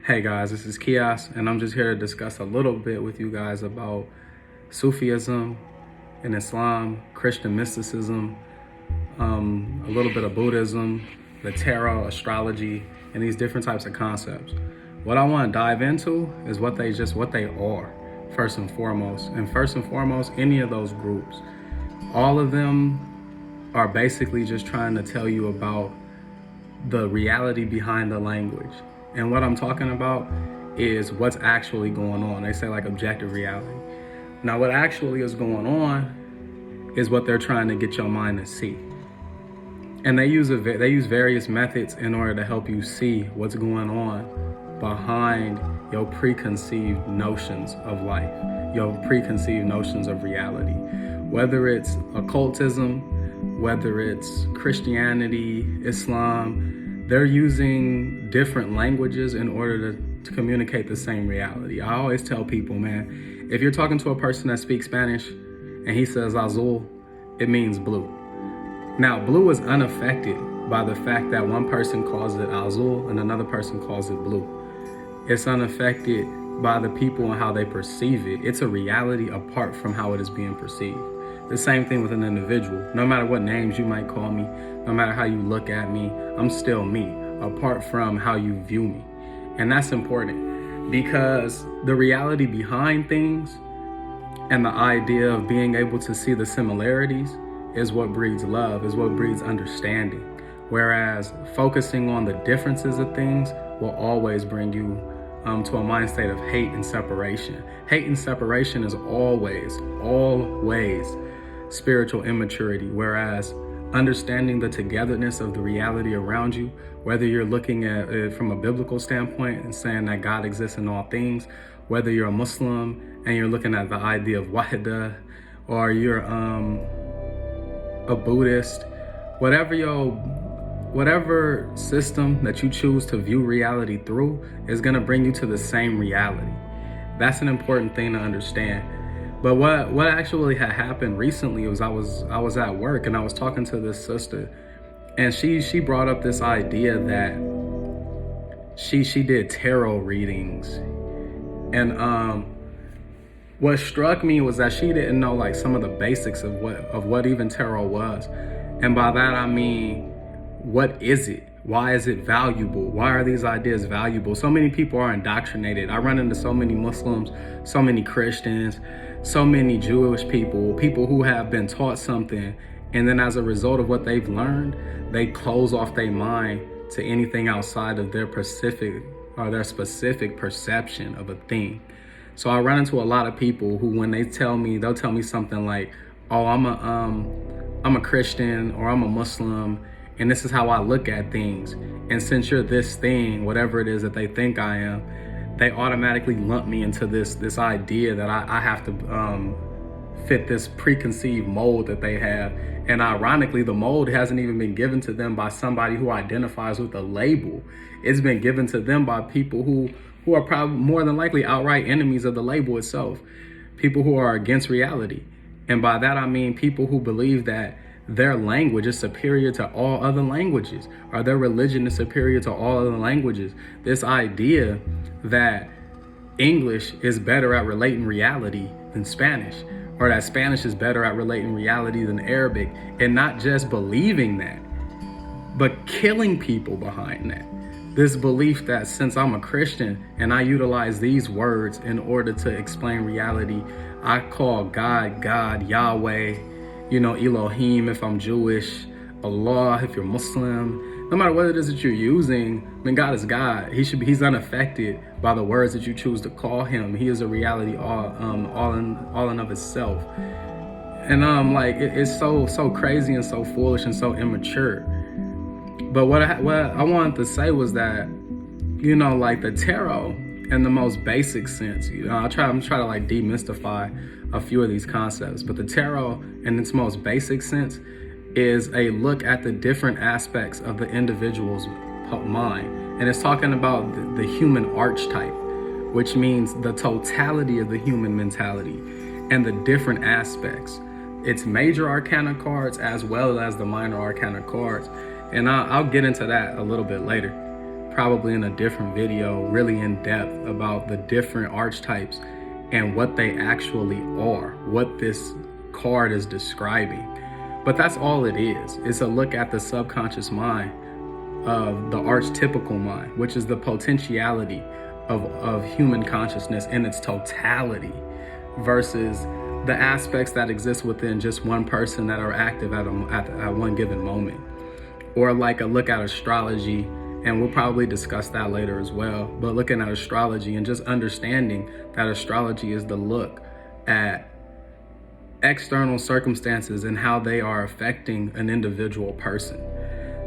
Hey guys, this is Kias, and I'm just here to discuss a little bit with you guys about Sufism and Islam, Christian mysticism, a little bit of Buddhism, the tarot, astrology, and these different types of concepts. What I want to dive into is what they are, first and foremost. And first and foremost, any of those groups, all of them are basically just trying to tell you about the reality behind the language. And what I'm talking about is what's actually going on. They say like objective reality. Now, what actually is going on is what they're trying to get your mind to see. And they use various methods in order to help you see what's going on behind your preconceived notions of life, your preconceived notions of reality. Whether it's occultism, whether it's Christianity, Islam, they're using different languages in order to communicate the same reality. I always tell people, man, if you're talking to a person that speaks Spanish and he says azul, it means blue. Now, blue is unaffected by the fact that one person calls it azul and another person calls it blue. It's unaffected by the people and how they perceive it. It's a reality apart from how it is being perceived. The same thing with an individual. No matter what names you might call me, no matter how you look at me, I'm still me, apart from how you view me. And that's important because the reality behind things and the idea of being able to see the similarities is what breeds love, is what breeds understanding. Whereas focusing on the differences of things will always bring you to a mind state of hate and separation. Hate and separation is always spiritual immaturity, whereas understanding the togetherness of the reality around you, whether you're looking at it from a biblical standpoint and saying that God exists in all things, whether you're a Muslim and you're looking at the idea of wahda, or you're a Buddhist, whatever system that you choose to view reality through is going to bring you to the same reality. That's an important thing to understand. But what actually had happened recently was I was at work and I was talking to this sister, and she brought up this idea that she did tarot readings, and what struck me was that she didn't know like some of the basics of what even tarot was. And by that I mean, what is it? Why is it valuable? Why are these ideas valuable? So many people are indoctrinated. I run into so many Muslims, so many Christians, so many Jewish people who have been taught something, and then as a result of what they've learned, they close off their mind to anything outside of their specific perception of a thing. So I run into a lot of people who, when they'll tell me something like, oh, I'm a Christian or I'm a Muslim, and this is how I look at things. And since you're this thing, whatever it is that they think I am, they automatically lump me into this idea that I have to fit this preconceived mold that they have. And ironically, the mold hasn't even been given to them by somebody who identifies with a label. It's been given to them by people who are probably more than likely outright enemies of the label itself. People who are against reality. And by that I mean people who believe that their language is superior to all other languages, or their religion is superior to all other languages. This idea that English is better at relating reality than Spanish, or that Spanish is better at relating reality than Arabic, and not just believing that, but killing people behind that. This belief that since I'm a Christian and I utilize these words in order to explain reality, I call God, Yahweh, Elohim if I'm Jewish, Allah if you're Muslim. No matter what it is that you're using, I mean, God is God. He's unaffected by the words that you choose to call him. He is a reality all in of itself. And it's so crazy and so foolish and so immature. But what I wanted to say was that, like the tarot in the most basic sense, I'm trying to like demystify a few of these concepts, but the tarot in its most basic sense is a look at the different aspects of the individual's mind. And it's talking about the human archetype, which means the totality of the human mentality and the different aspects. It's major arcana cards as well as the minor arcana cards. And I'll get into that a little bit later. probably in a different video, really in depth about the different archetypes and what they actually are, what this card is describing. But that's all it is. It's a look at the subconscious mind of the archetypical mind, which is the potentiality of human consciousness in its totality versus the aspects that exist within just one person that are active at one given moment. Or like a look at astrology, and we'll probably discuss that later as well, but looking at astrology and just understanding that astrology is the look at external circumstances and how they are affecting an individual person.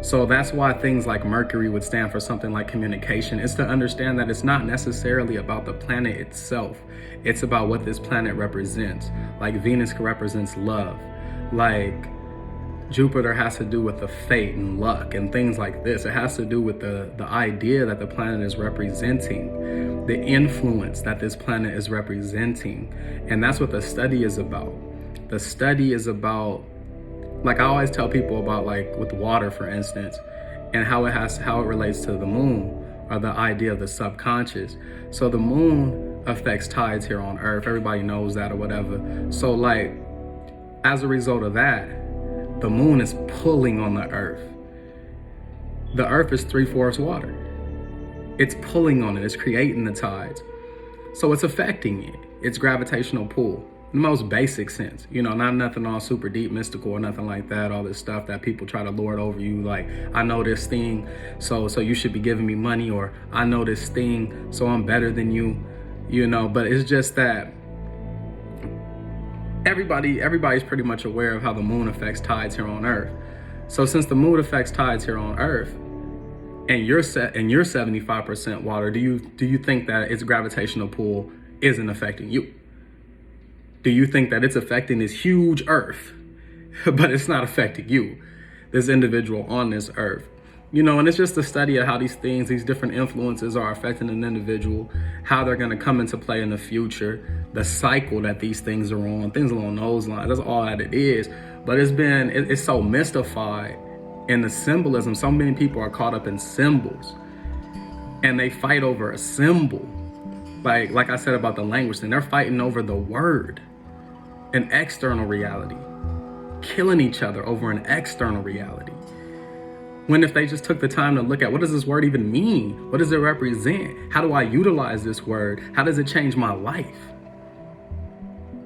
So that's why things like Mercury would stand for something like communication. It's to understand that it's not necessarily about the planet itself. It's about what this planet represents. Like Venus represents love. Like Jupiter has to do with the fate and luck and things like this. It has to do with the idea that the planet is representing, the influence that this planet is representing. And that's what the study is about. The study is about, like I always tell people about, like with water, for instance, and how it relates to the moon, or the idea of the subconscious. So the moon affects tides here on Earth. Everybody knows that or whatever. So like, as a result of that, the moon is pulling on the Earth. The Earth is 3/4 water. It's pulling on it. It's creating the tides. So it's affecting it. It's gravitational pull. In the most basic sense, you know, not nothing all super deep, mystical or nothing like that. All this stuff that people try to lord over you. Like, I know this thing, so you should be giving me money, or I know this thing, so I'm better than you, you know. But it's just that everybody's pretty much aware of how the moon affects tides here on Earth. So since the moon affects tides here on Earth, and you're 75% water, do you think that its gravitational pull isn't affecting you? Do you think that it's affecting this huge Earth, but it's not affecting you, this individual on this Earth? You know, and it's just a study of how these things, these different influences are affecting an individual, how they're going to come into play in the future, the cycle that these things are on, things along those lines. That's all that it is. But it's so mystified in the symbolism. So many people are caught up in symbols, and they fight over a symbol. Like I said about the language thing, they're fighting over the word, an external reality, killing each other over an external reality. When if they just took the time to look at, what does this word even mean? What does it represent? How do I utilize this word? How does it change my life?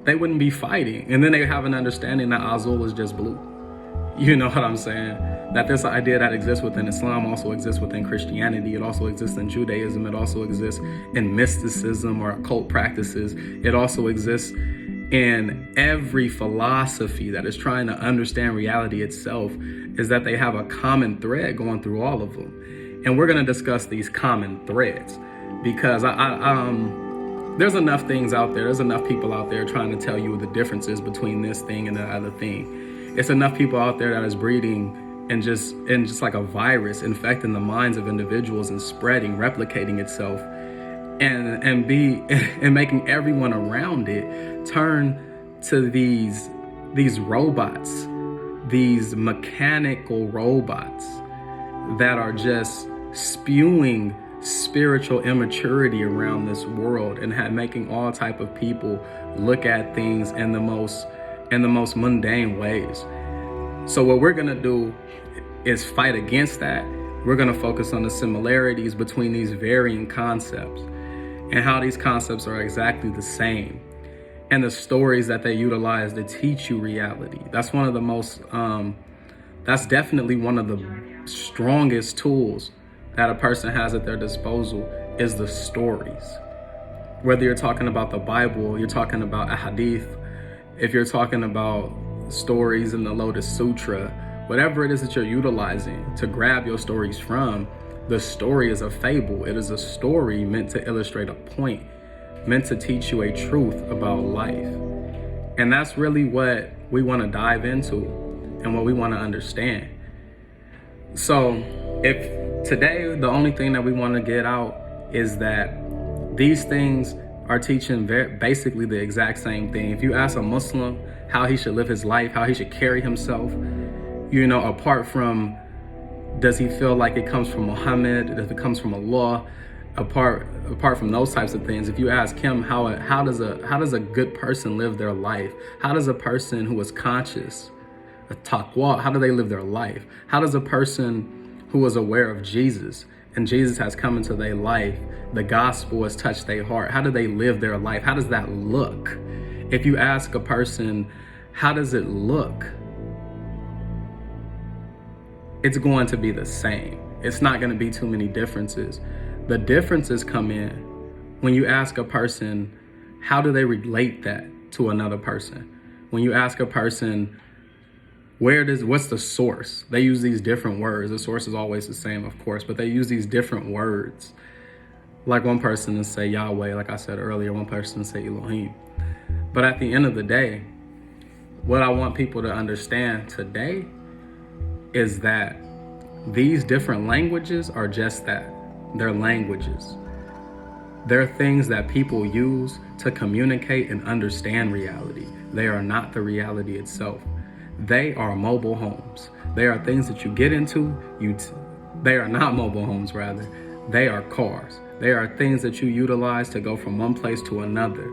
They wouldn't be fighting. And then they have an understanding that Azul is just blue. You know what I'm saying? That this idea that exists within Islam also exists within Christianity. It also exists in Judaism. It also exists in mysticism or occult practices. It also exists in every philosophy that is trying to understand reality itself, is that they have a common thread going through all of them. And we're going to discuss these common threads because there's enough things out there. There's enough people out there trying to tell you the differences between this thing and the other thing. It's enough people out there that is breeding and just like a virus infecting the minds of individuals and spreading, replicating itself, and making everyone around it turn to these robots, these mechanical robots that are just spewing spiritual immaturity around this world and making all type of people look at things in the most mundane ways. So what we're gonna do is fight against that. We're gonna focus on the similarities between these varying concepts and how these concepts are exactly the same, and the stories that they utilize to teach you reality. That's one of the most, that's definitely one of the strongest tools that a person has at their disposal, is the stories. Whether you're talking about the Bible, you're talking about a hadith, if you're talking about stories in the Lotus Sutra, whatever it is that you're utilizing to grab your stories from, the story is a fable. It is a story meant to illustrate a point, meant to teach you a truth about life. And that's really what we want to dive into and what we want to understand. So if today the only thing that we want to get out is that these things are teaching basically the exact same thing. If you ask a Muslim how he should live his life, how he should carry himself, you know, apart from Does he feel like it comes from Muhammad? Does it comes from Allah? Apart from those types of things, if you ask him how does a good person live their life? How does a person who is conscious, a taqwa, how do they live their life? How does a person who is aware of Jesus and Jesus has come into their life, the gospel has touched their heart, how do they live their life? How does that look? If you ask a person, how does it look? It's going to be the same. It's not going to be too many differences. The differences come in when you ask a person, how do they relate that to another person? When you ask a person, what's the source? They use these different words. The source is always the same, of course, but they use these different words. Like one person will say Yahweh, like I said earlier, one person will say Elohim. But at the end of the day, what I want people to understand today is that these different languages are just that. They're languages. They're things that people use to communicate and understand reality. They are not the reality itself. They are mobile homes. They are things that you get into. They are not mobile homes, rather. They are cars. They are things that you utilize to go from one place to another,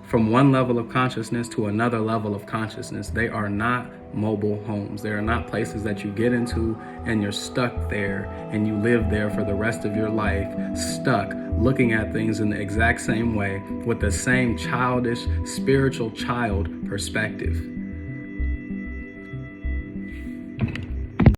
from one level of consciousness to another level of consciousness. They are not mobile homes. They are not places that you get into and you're stuck there and you live there for the rest of your life, stuck looking at things in the exact same way with the same childish, spiritual child perspective.